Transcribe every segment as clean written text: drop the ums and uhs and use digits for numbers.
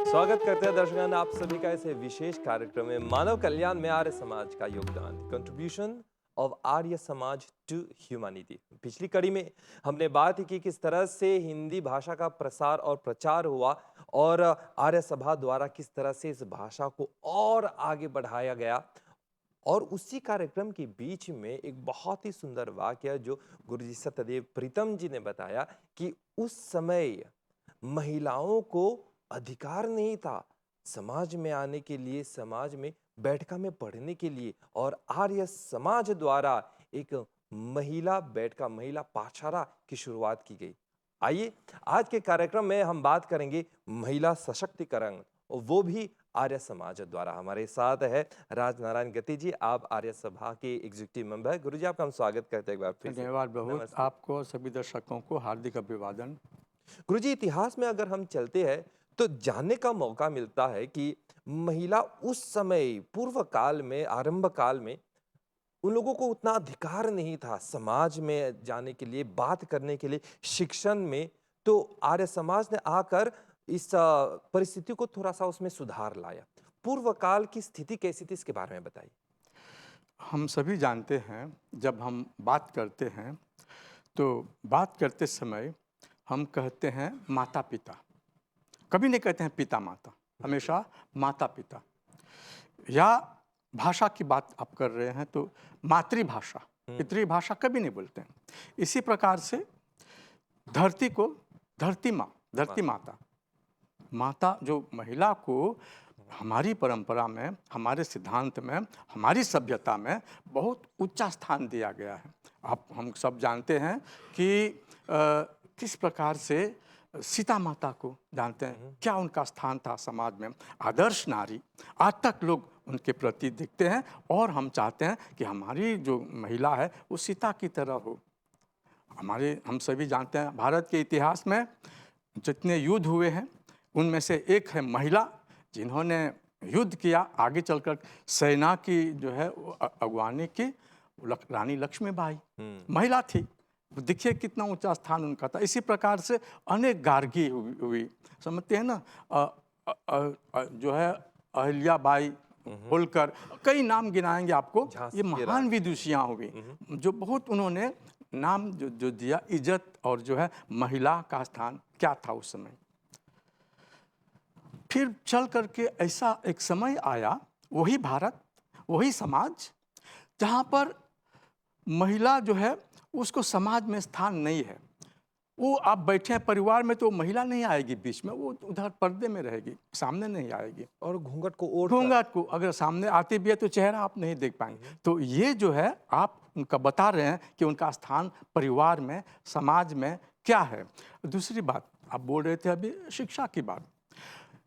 स्वागत करते हैं दर्शकों आप सभी का इस विशेष कार्यक्रम में मानव कल्याण में आर्य समाज का योगदान contribution of Arya Samaj to humanity. पिछली कड़ी में हमने बात की किस तरह से हिंदी भाषा का प्रसार और प्रचार हुआ और आर्य सभा द्वारा किस तरह से इस भाषा को और आगे बढ़ाया गया। और उसी कार्यक्रम के बीच में एक बहुत ही सुंदर वाक्य जो गुरुजी सत्यदेव प्रीतम जी ने बताया कि उस समय महिलाओं को अधिकार नहीं था समाज में आने के लिए, समाज में बैठका में पढ़ने के लिए, और आर्य समाज द्वारा एक महिला बैठका, महिला पाठशाला की शुरुआत की गई। आइए आज के कार्यक्रम में हम बात करेंगे महिला सशक्तिकरण, और वो भी आर्य समाज द्वारा। हमारे साथ है राजनारायण गति जी, आप आर्य सभा के एग्जीक्यूटिव मेंबर। गुरुजी आपका हम स्वागत करते हैं एक बार फिर से। धन्यवाद बहुत। नमस्ते। आपको और सभी दर्शकों को हार्दिक अभिवादन। गुरुजी इतिहास में अगर हम चलते हैं तो जानने का मौका मिलता है कि महिला उस समय पूर्व काल में, आरंभ काल में उन लोगों को उतना अधिकार नहीं था समाज में जाने के लिए, बात करने के लिए, शिक्षण में। तो आर्य समाज ने आकर इस परिस्थिति को थोड़ा सा उसमें सुधार लाया। पूर्व काल की स्थिति कैसी थी इसके बारे में बताइए। हम सभी जानते हैं, जब हम बात करते हैं तो बात करते समय हम कहते हैं माता पिता, कभी नहीं कहते हैं पिता माता, हमेशा माता पिता। या भाषा की बात आप कर रहे हैं तो मातृभाषा, पितृभाषा कभी नहीं बोलते हैं। इसी प्रकार से धरती को धरती माँ, धरती माता, माता जो महिला को हमारी परंपरा में, हमारे सिद्धांत में, हमारी सभ्यता में बहुत ऊंचा स्थान दिया गया है। आप हम सब जानते हैं कि किस प्रकार से सीता माता को जानते हैं, क्या उनका स्थान था समाज में, आदर्श नारी। आज तक लोग उनके प्रति देखते हैं और हम चाहते हैं कि हमारी जो महिला है वो सीता की तरह हो। हम सभी जानते हैं भारत के इतिहास में जितने युद्ध हुए हैं उनमें से एक है महिला जिन्होंने युद्ध किया, आगे चलकर सेना की जो है अगवानी की, रानी लक्ष्मीबाई महिला थी। देखिए कितना ऊंचा स्थान उनका था। इसी प्रकार से अनेक गार्गी हुई, समझते हैं ना, जो है अहिल्याबाई होलकर, कई नाम गिनाएंगे आपको। ये महान विदुषियाँ हो गई जो बहुत उन्होंने नाम जो दिया, इज्जत, और जो है महिला का स्थान क्या था उस समय। फिर चल करके ऐसा एक समय आया, वही भारत, वही समाज, जहाँ पर महिला जो है उसको समाज में स्थान नहीं है। वो आप बैठे हैं परिवार में तो महिला नहीं आएगी बीच में, वो उधर पर्दे में रहेगी, सामने नहीं आएगी। और घूंघट को ओढ़, घूंघट को अगर सामने आती भी है तो चेहरा आप नहीं देख पाएंगे। तो ये जो है आप उनका बता रहे हैं कि उनका स्थान परिवार में, समाज में क्या है। दूसरी बात आप बोल रहे थे अभी शिक्षा की बात।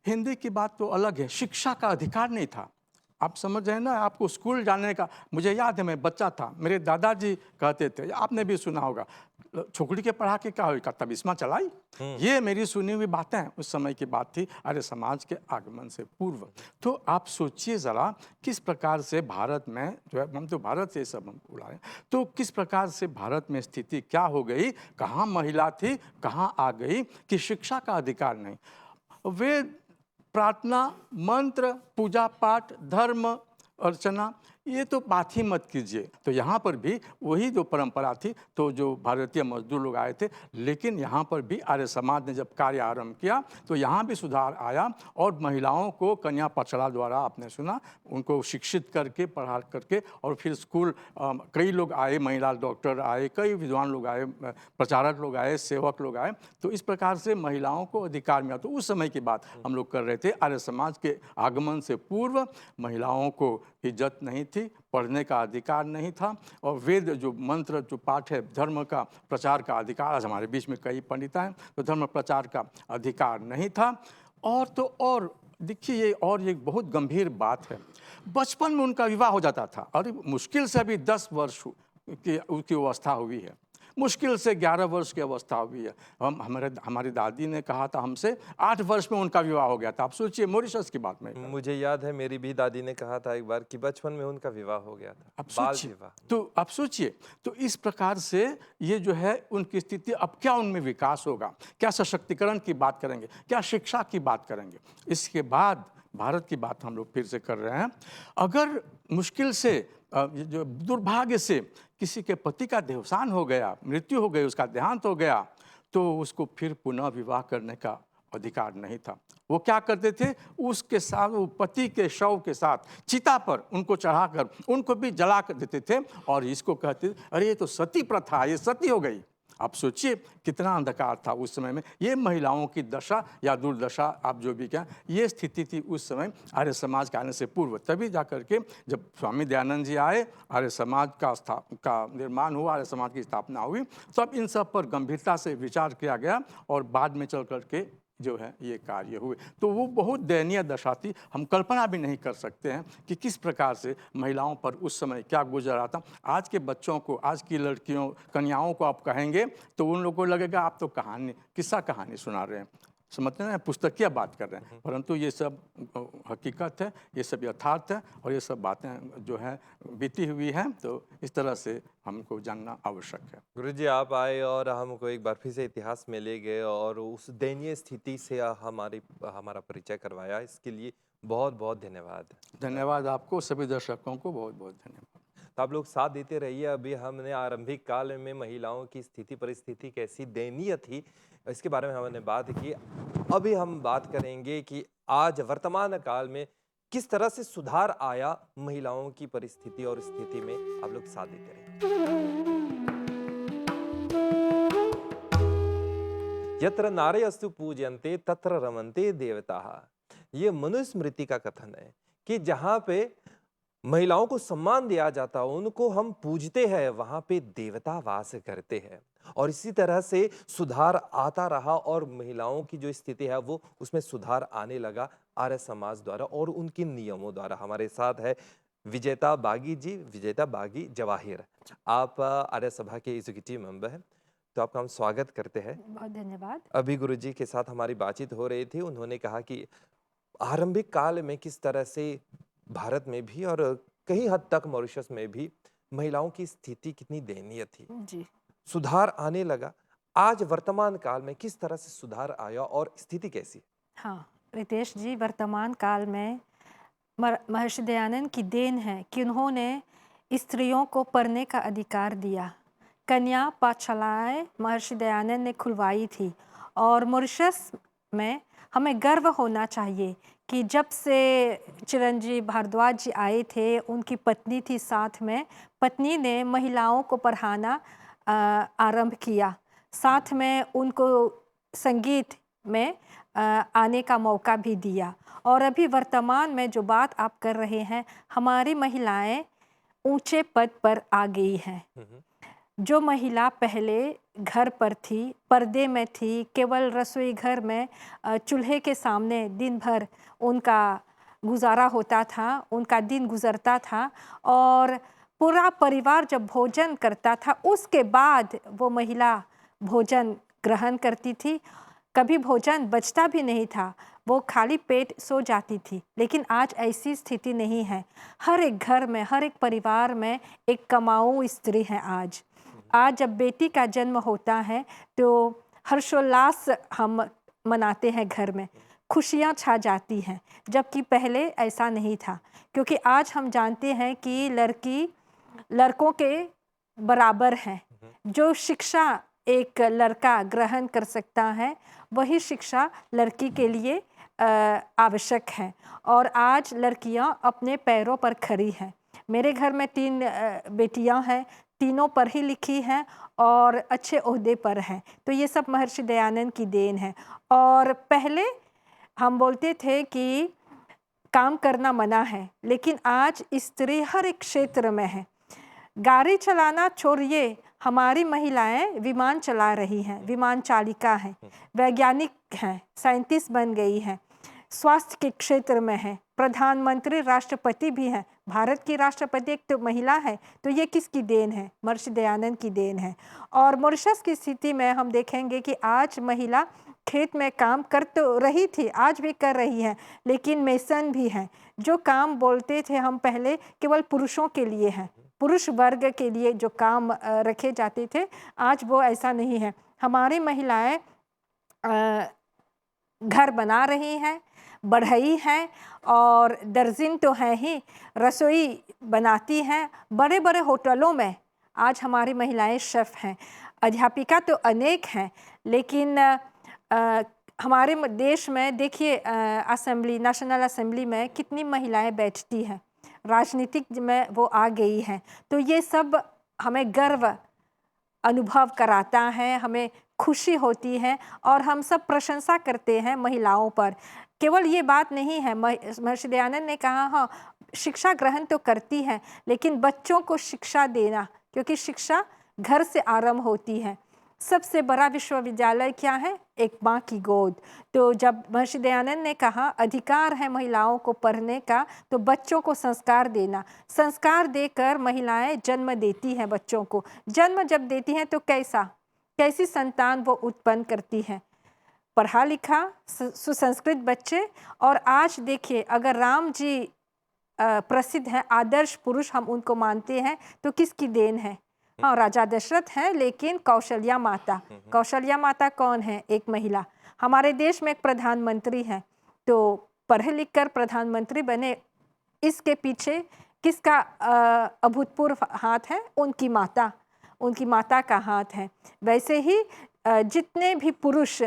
हिंदी की बात तो अलग है, शिक्षा का अधिकार नहीं था। आप समझ रहे हैं ना, आपको स्कूल जाने का, मुझे याद है मैं बच्चा था, मेरे दादाजी कहते थे, आपने भी सुना होगा, छोकरी के पढ़ा के क्या होगा, तबिस्मा चलाई। ये मेरी सुनी हुई बातें उस समय की बात थी, आर्य समाज के आगमन से पूर्व। तो आप सोचिए ज़रा किस प्रकार से भारत में जो है, हम तो भारत से सब हम उड़ाए, तो किस प्रकार से भारत में स्थिति क्या हो गई, कहाँ महिला थी, कहाँ आ गई कि शिक्षा का अधिकार नहीं। वेद, प्रार्थना, मंत्र, पूजा पाठ, धर्म अर्चना, ये तो बात ही मत कीजिए। तो यहाँ पर भी वही जो परंपरा थी, तो जो भारतीय मजदूर लोग आए थे, लेकिन यहाँ पर भी आर्य समाज ने जब कार्य आरंभ किया तो यहाँ भी सुधार आया और महिलाओं को कन्या पाठशाला द्वारा, आपने सुना, उनको शिक्षित करके, पढ़ा करके, और फिर स्कूल कई लोग आए, महिला डॉक्टर आए, कई विद्वान लोग आए, प्रचारक लोग आए, सेवक लोग आए। तो इस प्रकार से महिलाओं को अधिकार मिला। तो उस समय की बात हम लोग कर रहे थे। आर्य समाज के आगमन से पूर्व महिलाओं को इज्जत नहीं थी, पढ़ने का अधिकार नहीं था, और वेद जो मंत्र जो पाठ है, धर्म का प्रचार का अधिकार, आज हमारे बीच में कई पंडित हैं, तो धर्म प्रचार का अधिकार नहीं था। और तो और देखिए, ये और एक बहुत गंभीर बात है, बचपन में उनका विवाह हो जाता था, और मुश्किल से अभी 10 वर्ष की उसकी अवस्था हुई है। मुश्किल से 11 वर्ष की अवस्था हुई है। हमारी दादी ने कहा था हमसे 8 वर्ष में उनका विवाह हो गया था। आप सोचिए, मॉरिशस की बात में। मुझे याद है मेरी भी दादी ने कहा था एक बार कि बचपन में उनका विवाह हो गया था, आप बाल सोचिए, विवाह। तो आप सोचिए, तो इस प्रकार से ये जो है उनकी स्थिति, अब क्या उनमें विकास होगा, क्या सशक्तिकरण की बात करेंगे, क्या शिक्षा की बात करेंगे। इसके बाद भारत की बात हम लोग फिर से कर रहे हैं। अगर मुश्किल से ये जो दुर्भाग्य से किसी के पति का देहावसान हो गया, मृत्यु हो गई, उसका देहांत हो गया, तो उसको फिर पुनः विवाह करने का अधिकार नहीं था। वो क्या करते थे, उसके साथ, वो पति के शव के साथ चिता पर उनको चढ़ाकर उनको भी जला कर देते थे, और इसको कहते थे अरे ये तो सती प्रथा, ये सती हो गई। आप सोचिए कितना अंधकार था उस समय में। ये महिलाओं की दशा या दुर्दशा, आप जो भी कहें, ये स्थिति थी उस समय आर्य समाज के आने से पूर्व। तभी जा करके जब स्वामी दयानंद जी आए, आर्य समाज का निर्माण हुआ, आर्य समाज की स्थापना हुई, तब इन सब पर गंभीरता से विचार किया गया, और बाद में चल करके जो है ये कार्य हुए। तो वो बहुत दयनीय दशा थी। हम कल्पना भी नहीं कर सकते हैं कि किस प्रकार से महिलाओं पर उस समय क्या गुजर रहा था। आज के बच्चों को, आज की लड़कियों, कन्याओं को आप कहेंगे तो उन लोगों को लगेगा आप तो किस्सा कहानी सुना रहे हैं, समझते हैं, पुस्तकीय बात कर रहे हैं। परंतु ये सब हकीकत है, ये सब यथार्थ है, और ये सब बातें जो है बीती हुई हैं। तो इस तरह से हमको जानना आवश्यक है। गुरुजी, आप आए और हमको एक बार फिर से इतिहास में ले गए और उस दयनीय स्थिति से हमारा परिचय करवाया। इसके लिए बहुत बहुत धन्यवाद। धन्यवाद आपको, सभी दर्शकों को बहुत बहुत धन्यवाद। तो आप लोग साथ देते रहिए। अभी हमने आरंभिक काल में महिलाओं की स्थिति परिस्थिति कैसी दयनीय थी, इसके बारे में हमने बात की। अभी हम बात करेंगे कि आज वर्तमान काल में किस तरह से सुधार आया महिलाओं की परिस्थिति और स्थिति में। आप लोग साथ देते रहिए। यत्र नार्यस्तु पूज्यन्ते तत्र रमन्ते देवताः। ये मनुस्मृति का कथन है कि जहां पे महिलाओं को सम्मान दिया जाता है, उनको हम पूजते हैं, वहां पे देवता वास करते हैं। और इसी तरह से सुधार आता रहा और महिलाओं की जो स्थिति है वो उसमें सुधार आने लगा आर्य समाज द्वारा और उनके नियमों द्वारा। हमारे साथ है विजेता बागी जी, विजेता बागी जवाहिर। आप आर्य सभा के एग्जीक्यूटिव मेंबर हैं, तो आपका हम स्वागत करते हैं। बहुत धन्यवाद। अभी गुरुजी के साथ हमारी बातचीत हो रही थी, उन्होंने कहा कि आरंभिक काल में किस तरह से भारत में भी और कहीं हद तक मॉरिशस में भी महिलाओं की स्थिति कितनी दयनीय थी, जी, सुधार आने लगा। आज वर्तमान काल में किस तरह से सुधार आया और स्थिति कैसी? हाँ, रितेश जी, वर्तमान काल में महर्षि दयानंद की देन है कि उन्होंने स्त्रियों को पढ़ने का अधिकार दिया। कन्या पाठशालाएं महर्षि दयानंद ने खुलवाई थी, और मॉरिशस में हमें गर्व होना चाहिए कि जब से चिरंजीव भारद्वाज जी आए थे, उनकी पत्नी थी साथ में, पत्नी ने महिलाओं को पढ़ाना आरंभ किया। साथ में उनको संगीत में आने का मौका भी दिया। और अभी वर्तमान में जो बात आप कर रहे हैं, हमारी महिलाएं ऊंचे पद पर आ गई हैं। जो महिला पहले घर पर थी, पर्दे में थी, केवल रसोई घर में चूल्हे के सामने दिन भर उनका गुजारा होता था, उनका दिन गुजरता था, और पूरा परिवार जब भोजन करता था उसके बाद वो महिला भोजन ग्रहण करती थी। कभी भोजन बचता भी नहीं था, वो खाली पेट सो जाती थी। लेकिन आज ऐसी स्थिति नहीं है। हर एक घर में, हर एक परिवार में एक कमाऊ स्त्री है। आज जब बेटी का जन्म होता है तो हर्षोल्लास हम मनाते हैं, घर में खुशियाँ छा जाती हैं, जबकि पहले ऐसा नहीं था। क्योंकि आज हम जानते हैं कि लड़की लड़कों के बराबर है। जो शिक्षा एक लड़का ग्रहण कर सकता है, वही शिक्षा लड़की के लिए आवश्यक है। और आज लड़कियां अपने पैरों पर खड़ी हैं। मेरे घर में 3 बेटियां हैं, तीनों पढ़ी ही लिखी हैं और अच्छे ओहदे पर हैं। तो ये सब महर्षि दयानंद की देन है। और पहले हम बोलते थे कि काम करना मना है, लेकिन आज स्त्री हर एक क्षेत्र में है। गाड़ी चलाना छोड़िए, हमारी महिलाएं विमान चला रही हैं, विमान चालिका हैं, वैज्ञानिक हैं, साइंटिस्ट बन गई हैं। स्वास्थ्य के क्षेत्र में हैं, प्रधानमंत्री राष्ट्रपति भी हैं। भारत की राष्ट्रपति एक तो महिला है, तो ये किसकी देन है? महर्षि दयानंद की देन है। और मॉरिशस की स्थिति में हम देखेंगे कि आज महिला खेत में काम कर तो रही थी, आज भी कर रही है, लेकिन मेसन भी हैं। जो काम बोलते थे हम पहले केवल पुरुषों के लिए हैं, पुरुष वर्ग के लिए जो काम रखे जाते थे, आज वो ऐसा नहीं है। हमारी महिलाएं घर बना रही हैं, बढ़ई हैं और दर्जिन तो हैं ही, रसोई बनाती हैं। बड़े बड़े होटलों में आज हमारी महिलाएं शेफ़ हैं। अध्यापिका तो अनेक हैं, लेकिन हमारे देश में देखिए असेंबली, नेशनल असेंबली में कितनी महिलाएं बैठती हैं, राजनीतिक में वो आ गई हैं। तो ये सब हमें गर्व अनुभव कराता है, हमें खुशी होती है और हम सब प्रशंसा करते हैं महिलाओं पर। केवल ये बात नहीं है, महर्षि दयानंद ने कहा हाँ, शिक्षा ग्रहण तो करती है, लेकिन बच्चों को शिक्षा देना, क्योंकि शिक्षा घर से आरंभ होती है। सबसे बड़ा विश्वविद्यालय क्या है? एक माँ की गोद। तो जब महर्षि दयानंद ने कहा अधिकार है महिलाओं को पढ़ने का, तो बच्चों को संस्कार देना, संस्कार देकर महिलाएं जन्म देती हैं बच्चों को। जन्म जब देती हैं तो कैसी संतान वो उत्पन्न करती हैं? पढ़ा लिखा सुसंस्कृत बच्चे। और आज देखिए, अगर राम जी प्रसिद्ध हैं, आदर्श पुरुष हम उनको मानते हैं, तो किसकी देन है? हाँ, राजा दशरथ हैं, लेकिन कौशल्या माता कौन है? एक महिला। हमारे देश में एक प्रधानमंत्री हैं, तो पढ़े लिख कर प्रधानमंत्री बने, इसके पीछे किसका अभूतपूर्व हाथ है? उनकी माता का हाथ है। वैसे ही जितने भी पुरुष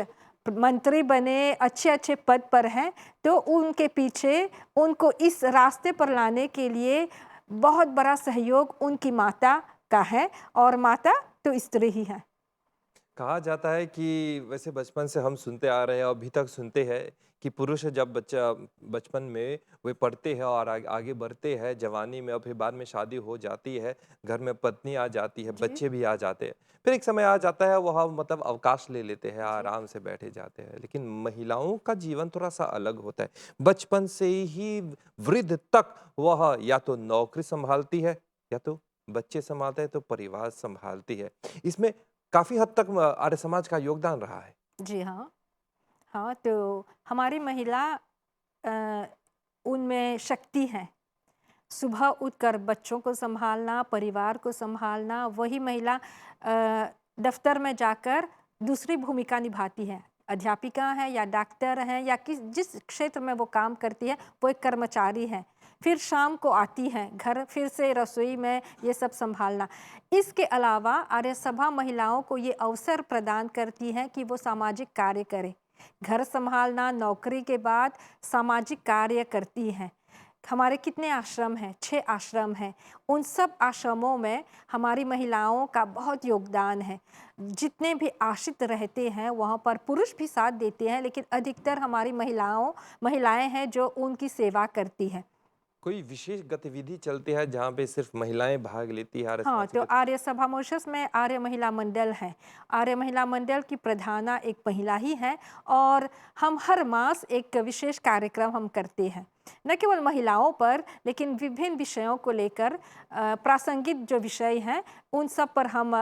मंत्री बने, अच्छे अच्छे पद पर हैं, तो उनके पीछे उनको इस रास्ते पर लाने के लिए बहुत बड़ा सहयोग उनकी माता का है, और माता तो स्त्री ही है। कहा जाता है कि वैसे बचपन से हम सुनते आ रहे हैं और अभी तक सुनते हैं कि पुरुष जब बच्चा बचपन में वे पढ़ते हैं और आगे बढ़ते हैं जवानी में, और फिर बाद में शादी हो जाती है, घर में पत्नी आ जाती है, बच्चे भी आ जाते हैं, फिर एक समय आ जाता है वह मतलब अवकाश ले लेते हैं, आराम से बैठे जाते हैं। लेकिन महिलाओं का जीवन थोड़ा सा अलग होता है। बचपन से ही वृद्ध तक वह या तो नौकरी संभालती है, या तो बच्चे संभालते हैं, तो परिवार संभालती है। इसमें काफ़ी हद तक आर्य समाज का योगदान रहा है। जी हाँ। हाँ, तो हमारी महिला उनमें शक्ति है। सुबह उठकर बच्चों को संभालना, परिवार को संभालना, वही महिला दफ्तर में जाकर दूसरी भूमिका निभाती है। अध्यापिका है या डॉक्टर है या जिस क्षेत्र में वो काम करती है, वो एक कर्मचारी है। फिर शाम को आती है घर, फिर से रसोई में ये सब संभालना। इसके अलावा आर्य सभा महिलाओं को ये अवसर प्रदान करती है कि वो सामाजिक कार्य करें। घर संभालना, नौकरी के बाद सामाजिक कार्य करती हैं। हमारे कितने आश्रम हैं? 6 आश्रम हैं। उन सब आश्रमों में हमारी महिलाओं का बहुत योगदान है। जितने भी आश्रित रहते हैं वहाँ पर पुरुष भी साथ देते हैं, लेकिन अधिकतर हमारी महिलाएं हैं जो उनकी सेवा करती हैं। कोई विशेष गतिविधि चलती है जहाँ पे सिर्फ महिलाएं भाग लेती है? हाँ, तो आर्य सभा मॉरिशस में आर्य महिला मंडल है। आर्य महिला मंडल की प्रधाना एक महिला ही है, और हम हर मास एक विशेष कार्यक्रम हम करते हैं, न केवल महिलाओं पर, लेकिन विभिन्न विषयों को लेकर प्रासंगिक जो विषय हैं उन सब पर हम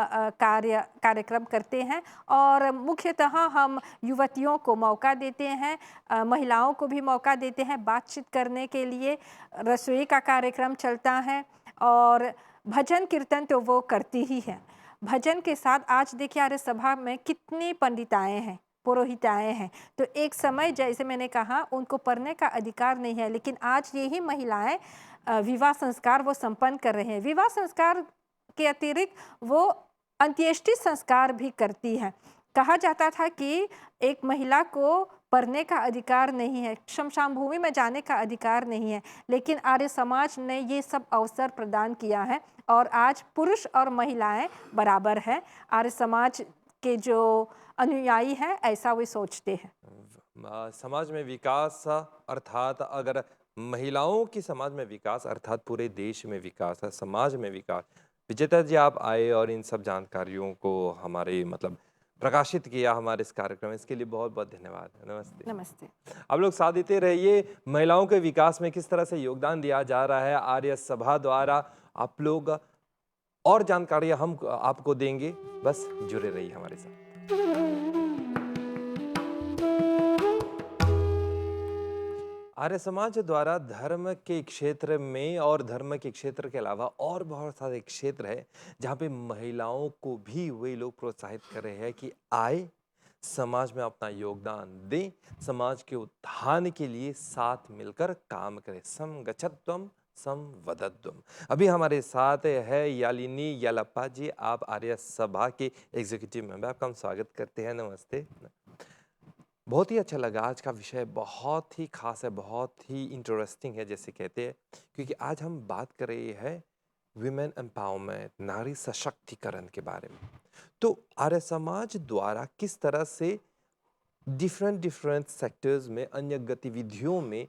कार्यक्रम करते हैं। और मुख्यतः हम युवतियों को मौका देते हैं, महिलाओं को भी मौका देते हैं बातचीत करने के लिए। रसोई का कार्यक्रम चलता है, और भजन कीर्तन तो वो करती ही है। भजन के साथ आज देखिए आर्य सभा में कितनी पंडिताएं हैं, पुरोहिताएं हैं। तो एक समय जैसे मैंने कहा उनको पढ़ने का अधिकार नहीं है, लेकिन आज यही महिलाएं विवाह संस्कार वो संपन्न कर रहे हैं। विवाह संस्कार के अतिरिक्त वो अंत्येष्टि संस्कार भी करती हैं। कहा जाता था कि एक महिला को पढ़ने का अधिकार नहीं है, शमशान भूमि में जाने का अधिकार नहीं है, लेकिन आर्य समाज ने ये सब अवसर प्रदान किया है, और आज पुरुष और महिलाएं बराबर हैं। आर्य समाज के जो अनुयायी हैं ऐसा वे सोचते हैं। समाज में विकास अर्थात अगर महिलाओं की समाज में विकास अर्थात पूरे देश में विकास है, समाज में विकास। विजेता जी, आप आए और इन सब जानकारियों को हमारे मतलब प्रकाशित किया हमारे इस कार्यक्रम में, इसके लिए बहुत बहुत धन्यवाद। नमस्ते। नमस्ते। आप लोग साथ देते रहिए। महिलाओं के विकास में किस तरह से योगदान दिया जा रहा है आर्य सभा द्वारा, आप लोग और जानकारियां हम आपको देंगे, बस जुड़े रहिए हमारे साथ। आर्य समाज द्वारा धर्म के क्षेत्र में और धर्म के क्षेत्र के अलावा और बहुत सारे क्षेत्र है जहाँ पे महिलाओं को भी वे लोग प्रोत्साहित कर रहे हैं कि आए समाज में अपना योगदान दें, समाज के उत्थान के लिए साथ मिलकर काम करें। सम गच्छत्वम सम वदत्वम। अभी हमारे साथ है यालिनी यलप्पा जी, आप आर्य सभा के एग्जीक्यूटिव मेंबर, आपका हम स्वागत करते हैं। नमस्ते। बहुत ही अच्छा लगा, आज का विषय बहुत ही खास है, बहुत ही इंटरेस्टिंग है जैसे कहते हैं, क्योंकि आज हम बात कर रहे हैं विमेन एम्पावरमेंट, नारी सशक्तिकरण के बारे में। तो आर्य समाज द्वारा किस तरह से डिफरेंट सेक्टर्स में, अन्य गतिविधियों में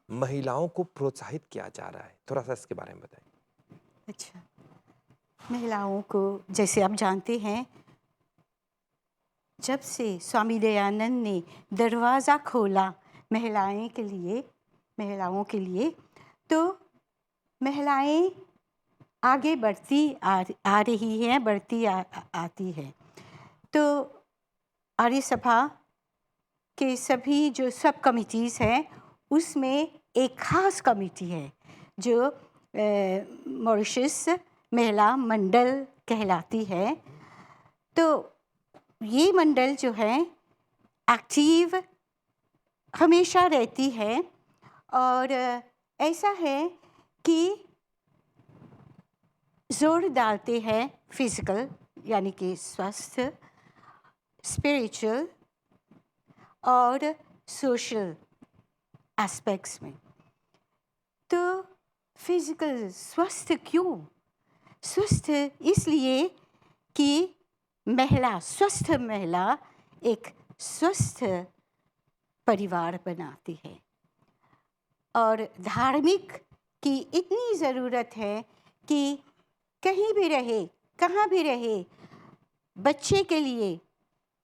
महिलाओं को प्रोत्साहित किया जा रहा है, थोड़ा सा इसके बारे में बताइए। अच्छा, महिलाओं को जैसे आप जानते हैं, जब से स्वामी दयानंद ने दरवाज़ा खोला महिलाओं के लिए, तो महिलाएं आगे बढ़ती आ रही हैं, आती हैं। तो आर्य सभा के सभी जो सब कमिटीज़ हैं, उसमें एक ख़ास कमिटी है जो मॉरिशस महिला मंडल कहलाती है। तो ये मंडल जो है एक्टिव हमेशा रहती है, और ऐसा है कि जोर डालते हैं फिज़िकल यानी कि स्वस्थ, स्पिरिचुअल और सोशल एस्पेक्ट्स में। तो फिज़िकल स्वस्थ क्यों? स्वस्थ इसलिए कि स्वस्थ महिला एक स्वस्थ परिवार बनाती है, और धार्मिक की इतनी ज़रूरत है कि कहीं भी रहे, कहाँ भी रहे, बच्चे के लिए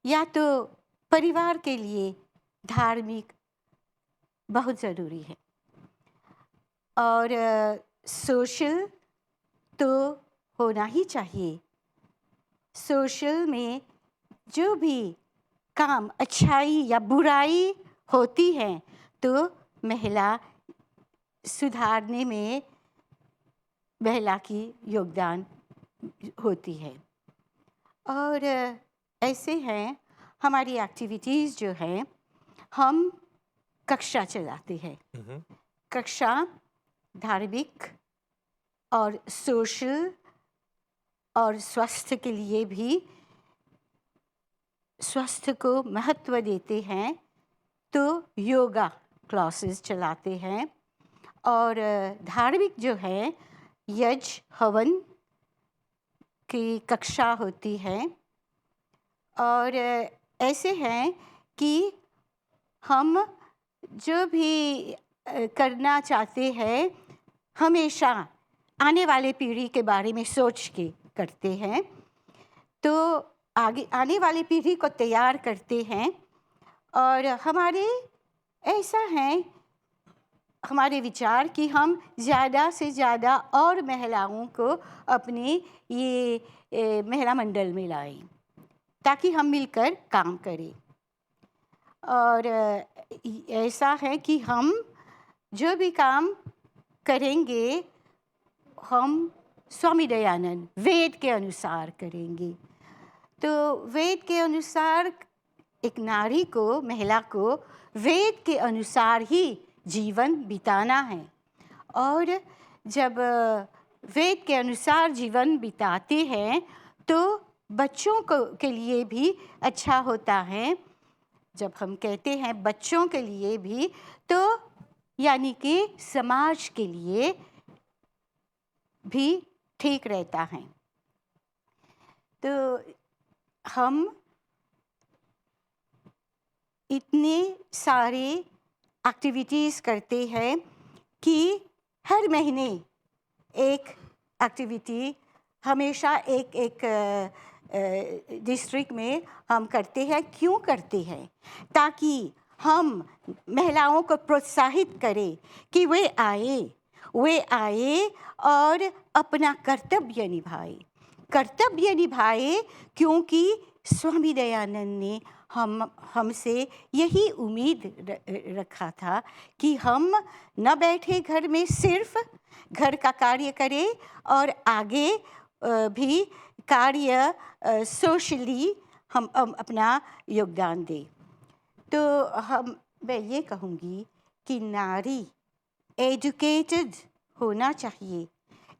या तो परिवार के लिए धार्मिक बहुत ज़रूरी है। और सोशल तो होना ही चाहिए। सोशल में जो भी काम अच्छाई या बुराई होती है, तो महिला सुधारने में महिला की योगदान होती है। और ऐसे हैं हमारी एक्टिविटीज़ जो हैं, हम कक्षा चलाते हैं। कक्षा धार्मिक और सोशल और स्वास्थ्य के लिए भी, स्वास्थ्य को महत्व देते हैं, तो योगा क्लासेस चलाते हैं। और धार्मिक जो है, यज्ञ हवन की कक्षा होती है। और ऐसे हैं कि हम जो भी करना चाहते हैं, हमेशा आने वाले पीढ़ी के बारे में सोच के करते हैं। तो आने वाली पीढ़ी को तैयार करते हैं। और हमारे ऐसा है, हमारे विचार कि हम ज़्यादा से ज़्यादा और महिलाओं को अपने ये महिला मंडल में लाएं, ताकि हम मिलकर काम करें। और ऐसा है कि हम जो भी काम करेंगे, हम स्वामी दयानंद वेद के अनुसार करेंगे। तो वेद के अनुसार एक नारी को, महिला को वेद के अनुसार ही जीवन बिताना है। और जब वेद के अनुसार जीवन बिताते हैं, तो बच्चों के लिए भी अच्छा होता है। जब हम कहते हैं बच्चों के लिए भी, तो यानी कि समाज के लिए भी ठीक रहता है। तो हम इतने सारे एक्टिविटीज़ करते हैं कि हर महीने एक एक्टिविटी, हमेशा एक डिस्ट्रिक्ट में हम करते हैं। क्यों करते हैं? ताकि हम महिलाओं को प्रोत्साहित करें कि वे आए और अपना कर्तव्य निभाए, क्योंकि स्वामी दयानंद ने हमसे यही उम्मीद रखा था कि हम न बैठे घर में सिर्फ घर का कार्य करें और आगे भी कार्य सोशली हम अपना योगदान दें। तो मैं ये कहूँगी कि नारी एजुकेटेड होना चाहिए।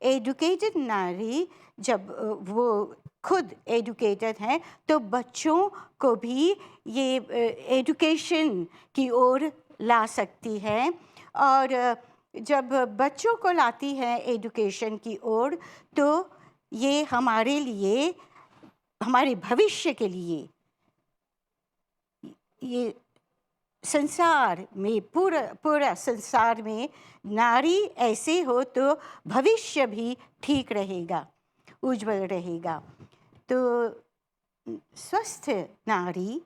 एजुकेटेड नारी जब वो खुद एजुकेटेड हैं तो बच्चों को भी ये एजुकेशन की ओर ला सकती है, और जब बच्चों को लाती है एजुकेशन की ओर तो ये हमारे लिए, हमारे भविष्य के लिए, ये संसार में पूरा संसार में नारी ऐसे हो तो भविष्य भी ठीक रहेगा, उज्जवल रहेगा। तो स्वस्थ नारी,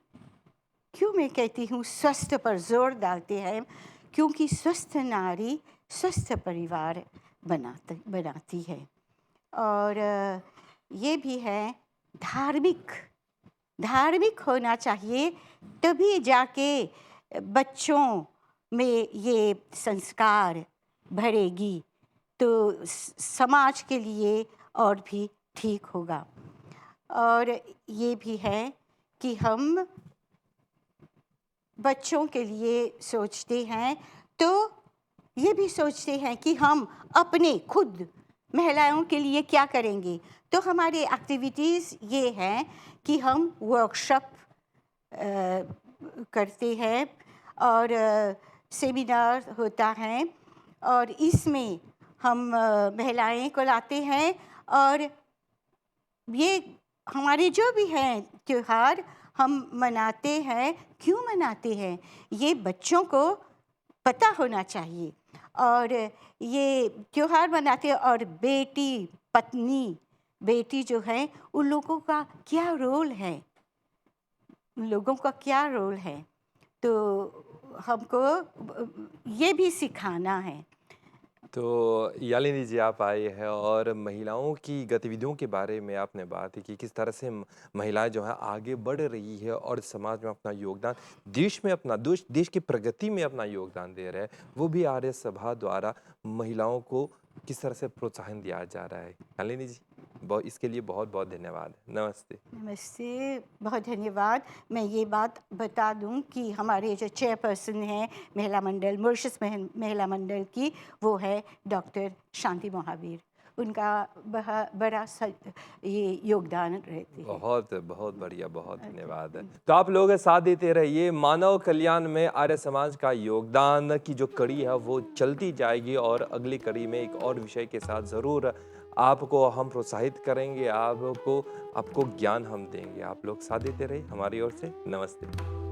क्यों मैं कहती हूँ स्वस्थ पर जोर डालते हैं? क्योंकि स्वस्थ नारी स्वस्थ परिवार बनाती है। और ये भी है धार्मिक होना चाहिए, तभी जाके बच्चों में ये संस्कार भरेगी तो समाज के लिए और भी ठीक होगा। और ये भी है कि हम बच्चों के लिए सोचते हैं तो ये भी सोचते हैं कि हम अपने खुद महिलाओं के लिए क्या करेंगे। तो हमारे एक्टिविटीज़ ये हैं कि हम वर्कशॉप करते हैं और सेमिनार होता है, और इसमें हम महिलाएं को लाते हैं, और ये हमारे जो भी हैं त्योहार हम मनाते हैं। क्यों मनाते हैं? ये बच्चों को पता होना चाहिए। और ये त्योहार मनाते हैं, और बेटी जो है, उन लोगों का क्या रोल है, तो हमको ये भी सिखाना है। तो यालिनी जी, आप आए हैं और महिलाओं की गतिविधियों के बारे में आपने बात की, किस तरह से महिलाएं जो है आगे बढ़ रही है और समाज में अपना योगदान, देश की प्रगति में अपना योगदान दे रहे हैं। वो भी आर्य सभा द्वारा महिलाओं को किस तरह से प्रोत्साहन दिया जा रहा है। यालिनी जी, इसके लिए बहुत बहुत धन्यवाद। नमस्ते। नमस्ते, बहुत धन्यवाद। मैं ये बात बता दूं कि हमारे जो चेयरपर्सन हैं महिला मंडल, मॉरिशस महिला मंडल की, वो है डॉक्टर शांति महावीर। उनका बड़ा ये योगदान रहते हैं। बहुत बहुत बढ़िया, बहुत धन्यवाद। तो आप लोग साथ देते रहिए। मानव कल्याण में आर्य समाज का योगदान की जो कड़ी है वो चलती जाएगी, और अगली कड़ी में एक और विषय के साथ ज़रूर आपको हम प्रोत्साहित करेंगे, आपको ज्ञान हम देंगे। आप लोग साथ देते रहिए। हमारी ओर से नमस्ते।